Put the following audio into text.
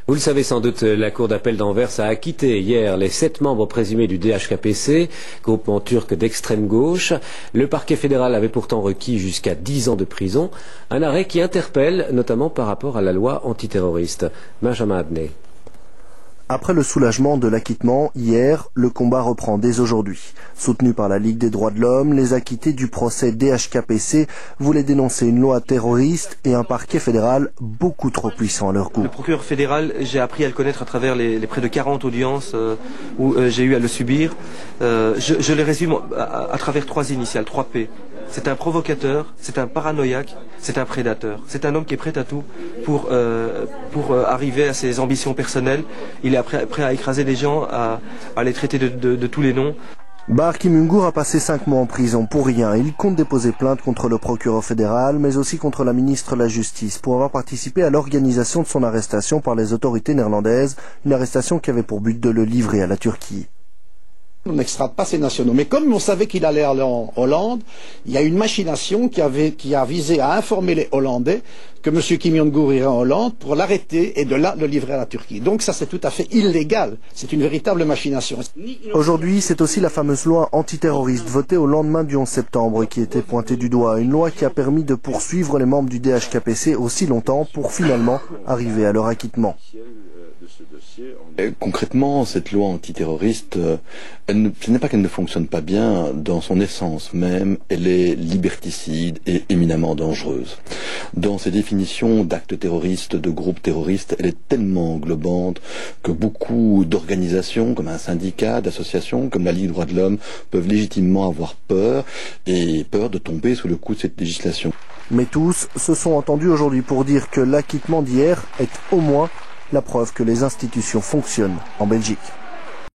Vous le savez sans doute, la Cour d'appel d'Anvers a acquitté hier les 7 membres présumés du DHKPC, groupement turc d'extrême gauche. Le parquet fédéral avait pourtant requis jusqu'à 10 ans de prison, un arrêt qui interpelle notamment par rapport à la loi antiterroriste. Benjamin Adnet. Après le soulagement de l'acquittement, hier, le combat reprend dès aujourd'hui. Soutenu par la Ligue des droits de l'homme, les acquittés du procès DHKPC voulaient dénoncer une loi terroriste et un parquet fédéral beaucoup trop puissant à leur goût. Le procureur fédéral, j'ai appris à le connaître à travers les près de 40 audiences où j'ai eu à le subir. Je les résume à travers 3 initiales, 3 P. C'est un provocateur, c'est un paranoïaque, c'est un prédateur. C'est un homme qui est prêt à tout pour arriver à ses ambitions personnelles. Il est prêt à écraser des gens, à les traiter de tous les noms. Bahar Kimungur a passé 5 mois en prison pour rien. Il compte déposer plainte contre le procureur fédéral, mais aussi contre la ministre de la Justice, pour avoir participé à l'organisation de son arrestation par les autorités néerlandaises, une arrestation qui avait pour but de le livrer à la Turquie. On n'extrade pas ces nationaux. Mais comme on savait qu'il allait aller en Hollande, il y a une machination qui a visé à informer les Hollandais que M. Kim Jong-un irait en Hollande pour l'arrêter et de là le livrer à la Turquie. Donc ça c'est tout à fait illégal. C'est une véritable machination. Aujourd'hui, c'est aussi la fameuse loi antiterroriste votée au lendemain du 11 septembre qui était pointée du doigt. Une loi qui a permis de poursuivre les membres du DHKPC aussi longtemps pour finalement arriver à leur acquittement. Concrètement, cette loi antiterroriste, ce n'est pas qu'elle ne fonctionne pas bien, dans son essence même, elle est liberticide et éminemment dangereuse. Dans ses définitions d'actes terroristes, de groupes terroristes, elle est tellement englobante que beaucoup d'organisations, comme un syndicat, d'associations, comme la Ligue des droits de l'homme, peuvent légitimement avoir peur, et peur de tomber sous le coup de cette législation. Mais tous se sont entendus aujourd'hui pour dire que l'acquittement d'hier est au moins la preuve que les institutions fonctionnent en Belgique.